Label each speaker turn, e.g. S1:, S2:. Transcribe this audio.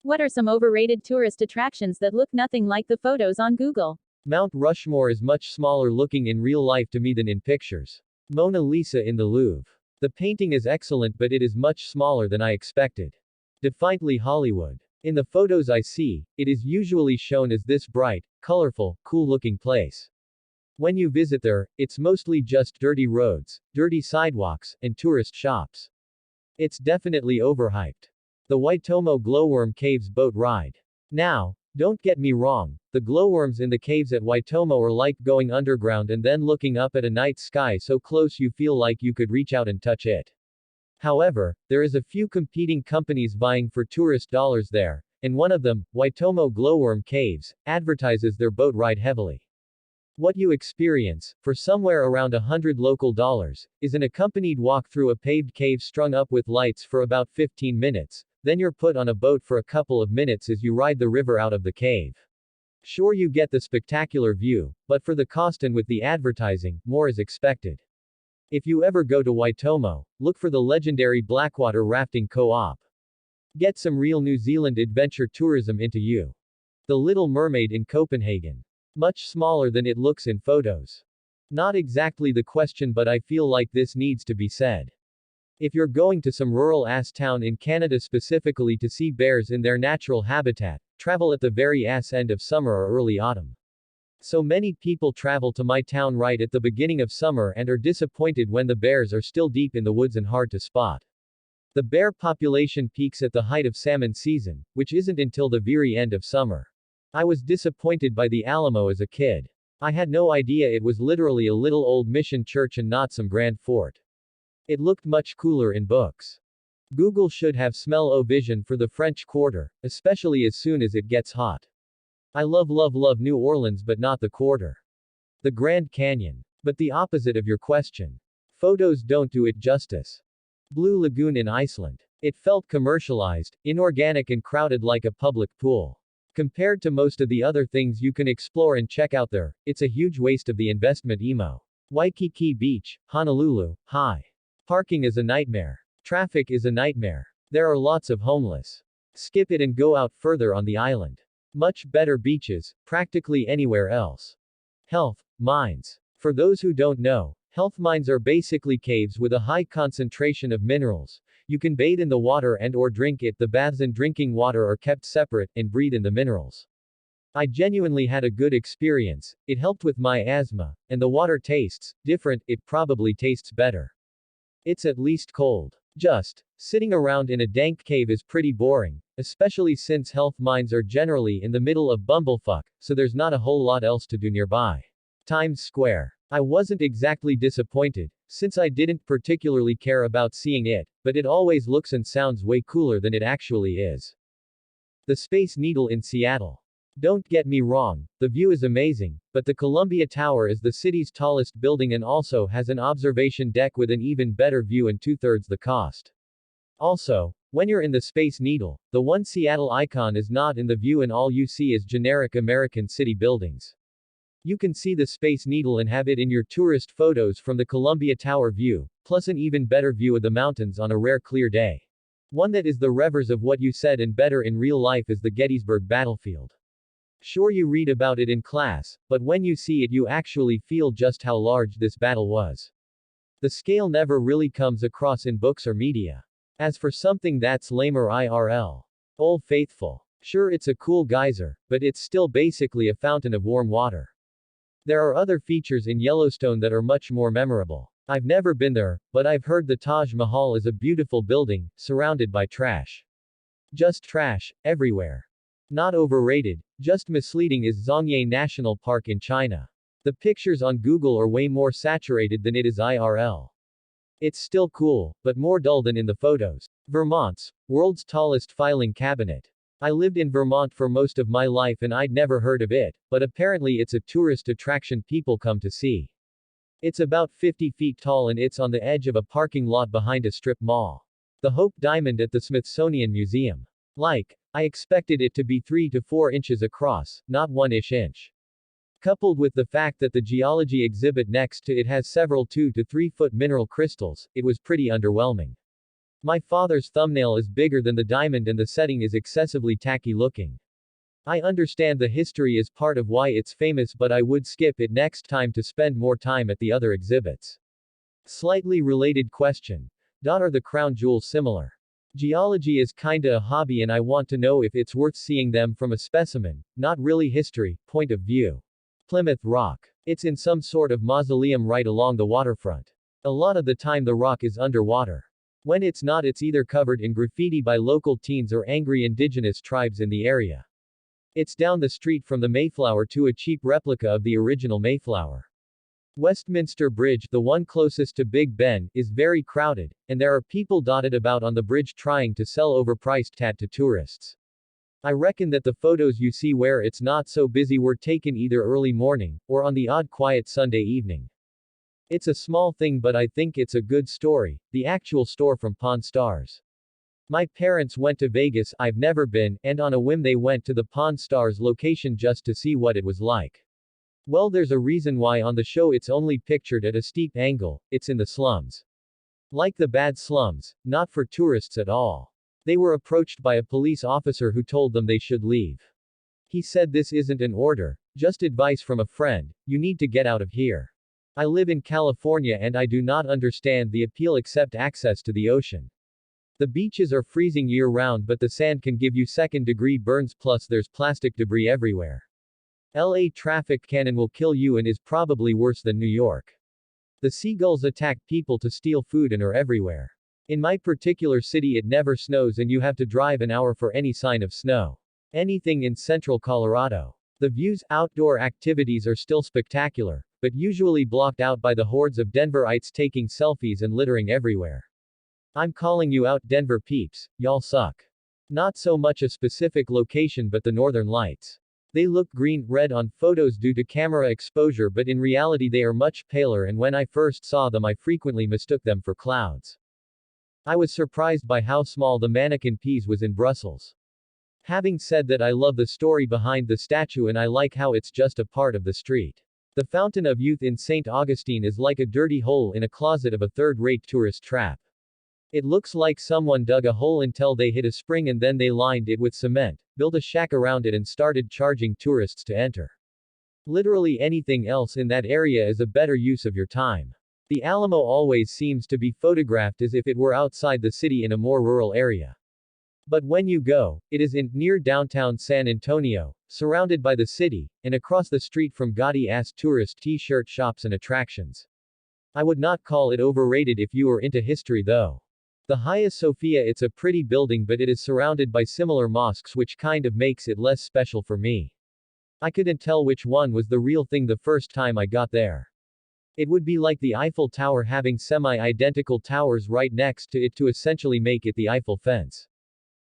S1: What are some overrated tourist attractions that look nothing like the photos on Google?
S2: Mount Rushmore is much smaller looking in real life to me than in pictures. Mona Lisa in the Louvre. The painting is excellent but it is much smaller than I expected. Defiantly Hollywood. In the photos I see, it is usually shown as this bright, colorful, cool looking place. When you visit there, it's mostly just dirty roads, dirty sidewalks, and tourist shops. It's definitely overhyped. The Waitomo Glowworm Caves boat ride. Now, don't get me wrong, the glowworms in the caves at Waitomo are like going underground and then looking up at a night sky so close you feel like you could reach out and touch it. However, there is a few competing companies vying for tourist dollars there, and one of them, Waitomo Glowworm Caves, advertises their boat ride heavily. What you experience, for somewhere around $100 local, is an accompanied walk through a paved cave strung up with lights for about 15 minutes, then you're put on a boat for a couple of minutes as you ride the river out of the cave. Sure, you get the spectacular view, but for the cost and with the advertising, more is expected. If you ever go to Waitomo, look for the legendary Blackwater Rafting Co-op. Get some real New Zealand adventure tourism into you. The Little Mermaid in Copenhagen. Much smaller than it looks in photos. Not exactly the question, but I feel like this needs to be said. If you're going to some rural-ass town in Canada specifically to see bears in their natural habitat, travel at the very ass end of summer or early autumn. So many people travel to my town right at the beginning of summer and are disappointed when the bears are still deep in the woods and hard to spot. The bear population peaks at the height of salmon season, which isn't until the very end of summer. I was disappointed by the Alamo as a kid. I had no idea it was literally a little old mission church and not some grand fort. It looked much cooler in books. Google should have smell-o-vision for the French Quarter, especially as soon as it gets hot. I love New Orleans but not the Quarter. The Grand Canyon. But the opposite of your question. Photos don't do it justice. Blue Lagoon in Iceland. It felt commercialized, inorganic and crowded like a public pool. Compared to most of the other things you can explore and check out there, it's a huge waste of the investment. Waikiki Beach, Honolulu, hi. Parking is a nightmare. Traffic is a nightmare. There are lots of homeless. Skip it and go out further on the island. Much better beaches, practically anywhere else. Health mines. For those who don't know, health mines are basically caves with a high concentration of minerals. You can bathe in the water and or drink it. The baths and drinking water are kept separate, and breathe in the minerals. I genuinely had a good experience, it helped with my asthma, and the water tastes different, it probably tastes better. It's at least cold. Just sitting around in a dank cave is pretty boring, especially since health mines are generally in the middle of bumblefuck, so there's not a whole lot else to do nearby. Times Square. I wasn't exactly disappointed, since I didn't particularly care about seeing it, but it always looks and sounds way cooler than it actually is. The Space Needle in Seattle. Don't get me wrong, the view is amazing, but the Columbia Tower is the city's tallest building and also has an observation deck with an even better view and 2/3 the cost. Also, when you're in the Space Needle, the one Seattle icon is not in the view and all you see is generic American city buildings. You can see the Space Needle and have it in your tourist photos from the Columbia Tower view, plus an even better view of the mountains on a rare clear day. One that is the reverse of what you said and better in real life is the Gettysburg battlefield. Sure, you read about it in class, but when you see it you actually feel just how large this battle was. The scale never really comes across in books or media. As for something that's lamer IRL. Old Faithful. Sure, it's a cool geyser, but it's still basically a fountain of warm water. There are other features in Yellowstone that are much more memorable. I've never been there, but I've heard the Taj Mahal is a beautiful building, surrounded by trash. Just trash, everywhere. Not overrated, just misleading is Zhangye National Park in China. The pictures on Google are way more saturated than it is IRL. It's still cool, but more dull than in the photos. Vermont's world's tallest filing cabinet. I lived in Vermont for most of my life and I'd never heard of it, but apparently it's a tourist attraction people come to see. It's about 50 feet tall and it's on the edge of a parking lot behind a strip mall. The Hope Diamond at the Smithsonian Museum. I expected it to be 3 to 4 inches across, not 1-ish inch. Coupled with the fact that the geology exhibit next to it has several 2 to 3 foot mineral crystals, it was pretty underwhelming. My father's thumbnail is bigger than the diamond and the setting is excessively tacky looking. I understand the history is part of why it's famous, but I would skip it next time to spend more time at the other exhibits. Slightly related question. Are the crown jewels similar? Geology is kinda a hobby and I want to know if it's worth seeing them from a specimen, not really history, point of view. Plymouth Rock. It's in some sort of mausoleum right along the waterfront. A lot of the time the rock is underwater. When it's not, it's either covered in graffiti by local teens or angry indigenous tribes in the area. It's down the street from the Mayflower to a cheap replica of the original Mayflower. Westminster Bridge, the one closest to Big Ben, is very crowded, and there are people dotted about on the bridge trying to sell overpriced tat to tourists. I reckon that the photos you see where it's not so busy were taken either early morning, or on the odd quiet Sunday evening. It's a small thing, but I think it's a good story, the actual store from Pawn Stars. My parents went to Vegas, I've never been, and on a whim they went to the Pawn Stars location just to see what it was like. Well, there's a reason why on the show it's only pictured at a steep angle, it's in the slums. Like the bad slums, not for tourists at all. They were approached by a police officer who told them they should leave. He said, "This isn't an order, just advice from a friend, you need to get out of here. I live in California and I do not understand the appeal except access to the ocean. The beaches are freezing year-round but the sand can give you second-degree burns, plus there's plastic debris everywhere. LA traffic cannon will kill you and is probably worse than New York. The seagulls attack people to steal food and are everywhere. In my particular city it never snows and you have to drive an hour for any sign of snow. Anything in central Colorado. The views, outdoor activities are still spectacular, but usually blocked out by the hordes of Denverites taking selfies and littering everywhere. I'm calling you out, Denver peeps, y'all suck. Not so much a specific location but the northern lights. They look green-red on photos due to camera exposure, but in reality they are much paler, and when I first saw them I frequently mistook them for clouds. I was surprised by how small the mannequin piece was in Brussels. Having said that, I love the story behind the statue and I like how it's just a part of the street. The Fountain of Youth in St. Augustine is like a dirty hole in a closet of a third-rate tourist trap. It looks like someone dug a hole until they hit a spring and then they lined it with cement, built a shack around it and started charging tourists to enter. Literally anything else in that area is a better use of your time. The Alamo always seems to be photographed as if it were outside the city in a more rural area. But when you go, it is in, near downtown San Antonio, surrounded by the city, and across the street from gaudy-ass tourist t-shirt shops and attractions. I would not call it overrated if you are into history though. The Hagia Sophia, it's a pretty building but it is surrounded by similar mosques, which kind of makes it less special for me. I couldn't tell which one was the real thing the first time I got there. It would be like the Eiffel Tower having semi-identical towers right next to it to essentially make it the Eiffel fence.